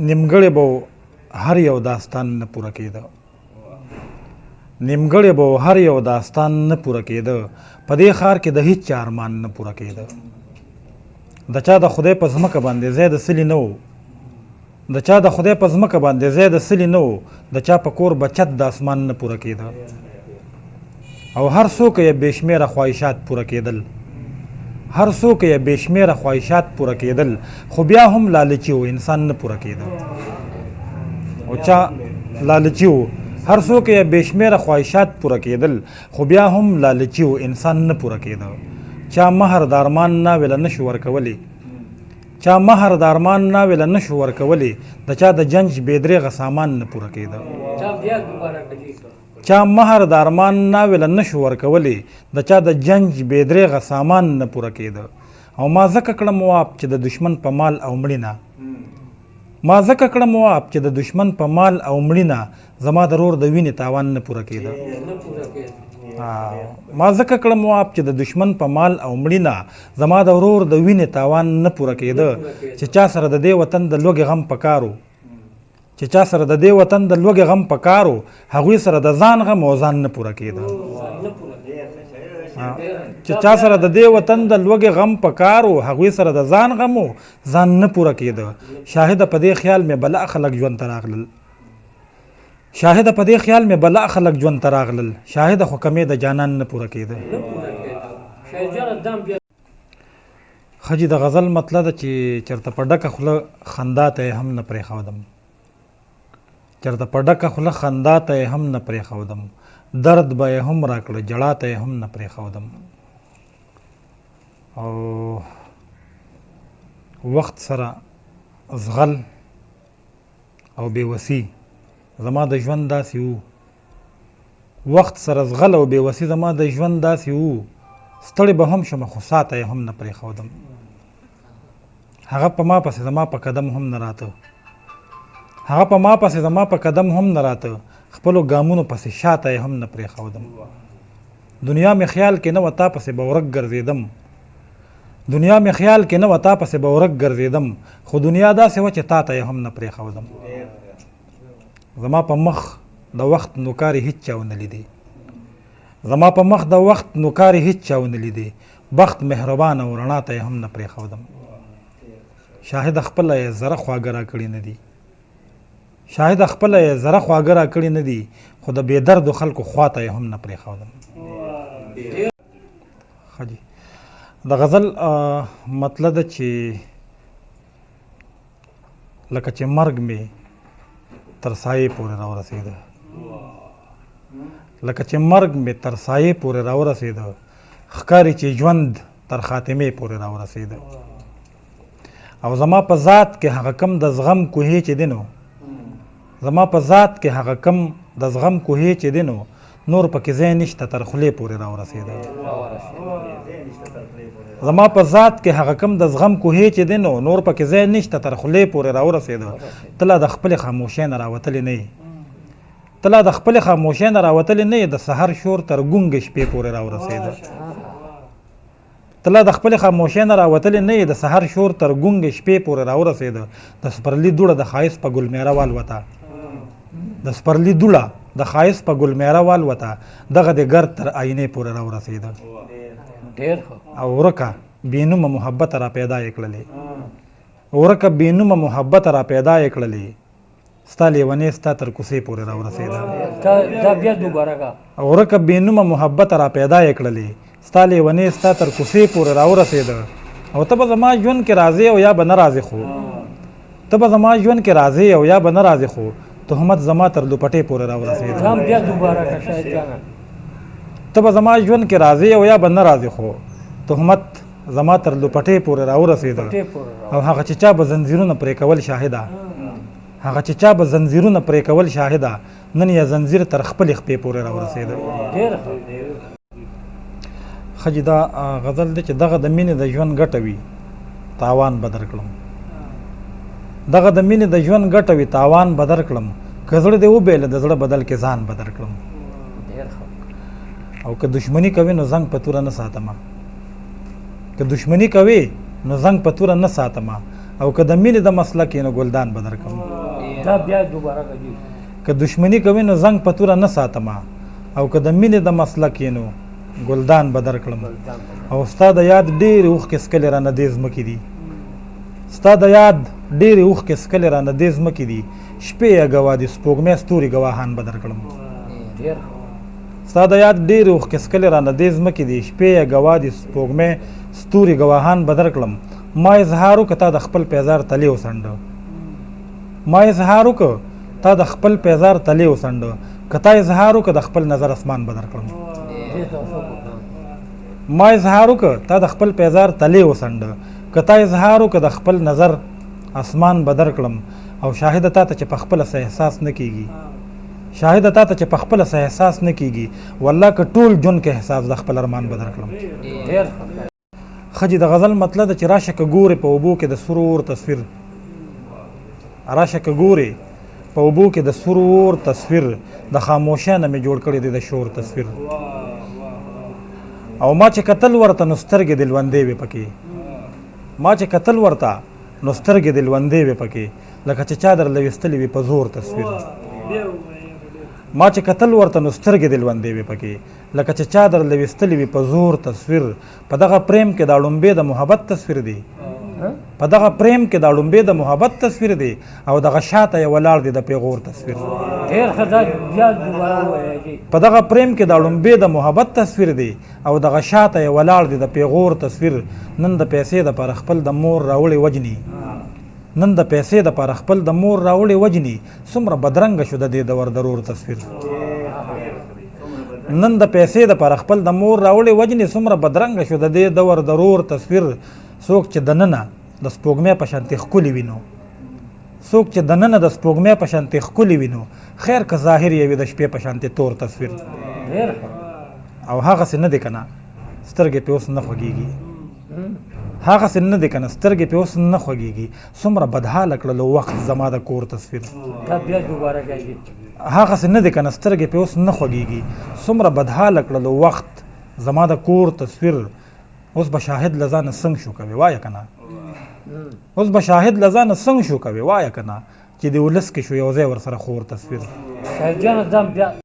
نیمګړی به هر یو داستان نه پوره کېده نیمګړی به هر یو داستان نه پوره کېده په دې ښار کې د هیچ چا ارمان نه پوره کېده د چا د خدای په ځمکه باندې ځای د سلي نه و د چا د خدای په ځمکه باندې ځای د سلي نه و د چا په کور بچت د اسمان نه پوره کېده او هر څوک یې بې شمېره خواهشات پوره کېدل هر څوک یې بې شمېره خواهشات پوره کېدل خو بیا هم لالچي و انسان نه پوره کېده او چا لالچي و هر څوک یې بې شمېره خواهشات پوره کېدل خو بیا هم لالچي و انسان نه پوره کېده چا مهر د ارمان ناویله نه شو ورکولی چا مهر د ارمان ناویله نه شو ورکولی د چا د جنج بېدرېغه سامان نه پوره کېده چا مهر د ارمان ناویله نه شو ورکولی د چا د جنج بېدرېغه سامان نه پوره کېده او ما ځکه کړم واپ چې د دشمن په مال او مړي نه ما ځکه کړم واپ چې د دشمن په مال او مړي نه زما د رور د وینې تاوان نه پوره کېده ما ځکه کړم واپ چې د دشمن په مال او مړي نه زما د ورور د وینې تاوان نه پوره کېده چې چا سره د دې وطن د لوږې غم په کار و چې چا سره د دې وطن د لوږې غم په کار و هغوی سره د ځان غم او ځان نه پوره کېده چې چا سره د دې وطن د لوږې غم په کار و هغوی سره د ځان غم او ځان نه پوره کېده شاهده په دې خیال مې بلا خلک ژوند ته راغلل شاهده په دې خیال مې بلا خلک ژوند ته راغلل شاهده خو کمې د جانان نه پوره کېده ښه د غزل مطلب ده چې چېرته په ډکه خوله خندا ته یې هم نه پرېښودم چېرته په ډکه خوله خندا ته یې هم نه پرېښودم درد به یې هم راکړه جړا ته یې هم نه پرېښودم او وخت سره زغل او بېوسي زما د ژوند داسې وو وخت سره زغل او بېوسي زما د ژوند داسې وو ستړی به هم شم خو سا ته یې هم نه پرېښودم هغه په ما پسې زما په قدم هم نه راته هغه په ما پسې زما په قدم هم نه راته خپلو ګامونو پسې شاته یې هم نه پرېښودم دنیا مې خیال کې نه وه تا پسې به ورک ګرځېدم دنیا مې خیال کې نه وه تا پسې به ورک ګرځېدم خو دنیا داسې وه چې تا ته یې هم نه پرېښودم زما په مخ د وخت نوکارې هیڅ چا ونه لیدې زما په مخ د وخت نوکارې هیڅ چا ونه لیدې بخت مهربان او رڼا ته یې هم نه پرېښودم شاهد خپله یې زره خواږه راکړي نه دي شاهد خپله یې زره خواږه راکړي نه دي خو د بې دردو خلکو خوا ته یې هم نه پرېښودم ښه جي د غزل مطلب ده چې لکه چې مرګ مې تر سایې پورې راورسېده لکه چې مرګ مې تر سایې پورې راورسېده ښکاري چې ژوند تر خاتمې پورې راورسېده او زما په ذات کې هغه کم د زغم کوهې چې دی نو زما په ذات کې هغه کم د زغم کوهې چې دی نو نور پکې ځای نشته تر خولې پورې راورسېده زما په ذات کې هغه کم د زغم کوهې چې دی نو نور پکې ځای نشته تر خولې پورې راورسېده ته لا د خپلې خاموشۍ نه راوتلې نه یې ته لا د خپلې خاموشۍ نه راوتلې نه یې د سحر شور تر ګونګې شپې پورې راورسېده ته لا د خپلې خاموشۍ نه راوتلې نه یې د سحر شور تر ګونګې شپې پورې راورسېده د سپرلي دوړه د ښایست په ګلمیره والوته د سپرلي دوړه د ښایست په ګلمیره والوته دغه د ګرد تر آینې پورې راورسېده او ورکه بېنومه محبت را پیدا یې کړلې ورکه بېنومه محبت را پیدا یې کړلې ستا لیونې ستا تر کوڅې پورې راورسېده ورکه بېنومه محبت را پیدا یې کړلې ستا لیونې ستا تر کوڅې پورې راورسېده او ته به زما ژوند کې راځې او یا به نه راځې خو ته به زما ژوند کې راځې او یا به نه راځې خو تهمت زما تر دوپټې پورې راورسېده ته به زما ژوند کې راځې او یا به نه راځې خو تهمت زما تر دوپټې پورې راورسېده او هغه چې چا به زنځیرونه پرې کول شاهده هغه چې چا به زنځیرونه پرې کول شاهده نن یې زنځیر تر خپلې خپې پورې راورسېده ښه جي دا غزل دی چې دغه د مینې د ژوند ګټه وي تاوان به درکړم دغه د مینې د ژوند ګټه وي تاوان به درکړم که زړه دې وبېله د زړه بدل کې ځان به درکړم او که دشمني کوي نو زنګ په توره نه ساتمه که دشمني کوي نو زنګ په توره نه ساتمه او که د مینې د مسلک یې نو ګلدان به درکړم دا بیا دوباره کوي که دشمني کوي نو زنګ په توره نه ساتمه او که د مینې د مسلک یې نو ګلدان به درکړم او ستا د یاد ډېرې اوښکې څکلې رانه دې ځمکې دي ستا د یاد ډېرې اوښکې څکلې رانه دې ځمکې دي شپې یې ګواه دي سپوږمۍ ستوري ګواهان به درکړم ستا د یاد ډېرې اوښکې څکلې رانه دې ځمکې دي شپې یې ګواه دي سپوږمۍ ستوري ګواهان به درکړم ما اظهار وکړه تا د خپل پیزار تلې وڅنډه ما اظهار وکړه تا د خپل پیزار تلې وڅنډه که تا اظهار وکړه د خپل نظر اسمان به درکړم ما اظهار وکړه تا د خپل پیزار تلې وڅنډه که تا اظهار وکړه د خپل نظر اسمان به درکړم او شاهده تا ته چې په خپله څه احساس نه کېږي شاهده تا ته چې په خپله څه احساس نه کېږي والله که ټول ژوند کې احساس د خپل ارمان به درکړم ښځې د غزل مطلب ده چې راشه که ګورې په اوبو کې د سرور تصویر راشه که ګورې په اوبو کې د سرور تصویر د خاموشۍ نه مې جوړ کړی دی د شور تصویر او ما چې کتل ورته نو سترګې د لوندې وې پکې ما چې کتل ورته نو سترګې د لوندې وې پکې لکه چې چا در لویستلې وي په زور تصویر ما چې کتل ورته نو سترګې د لوندې وې پکې لکه چې چا در لویستلې وي په زور تصویر په دغه پریم کې دا ړومبې د محبت تصویر دی په دغه پریم کې دا ړومبې د محبت تصویر دی او دغه شاته یې ولاړ دی د پیغور تصویر په دغه پریم کې دا ړومبې د محبت تصویر دی او دغه شاته یې ولاړ دی د پیغور تصویر نن د پیسې دپاره خپل د مور راوړې وجني نن د پیسې دپاره خپل د مور راوړې وجني څومره بدرنګه شو د دې دور ضرور تصویر نن د پیسې دپاره خپل د مور راوړې وجني څومره بدرنګه شو د دې دور ضرور تصویر څوک چې دننه د سپوږمۍ په شانتې ښکلي وینو څوک چې دننه د سپوږمۍ په شانتې ښکلي وینو خیر که ظاهر یې وي د شپې په شانتې تور تصویر او هغسې نه دی که نه سترګې پې اوس نه خوږېږي هغسې نه دی که نه سترګې پې اوس نه خوږېږي څومره بدحاله کړلو وخت زما د کور تصویر هغسې نه دی که نه سترګې پې اوس نه خوږېږي څومره بدحاله کړلو وخت زما د کور تصویر اوس به شاهد له ځانه څنګ شو کوې وایه که نه اوس به شاهد له ځانه څنګ شو کوې وایه که نه چې د ولس کې شو یو ځای ورسره خور تصویر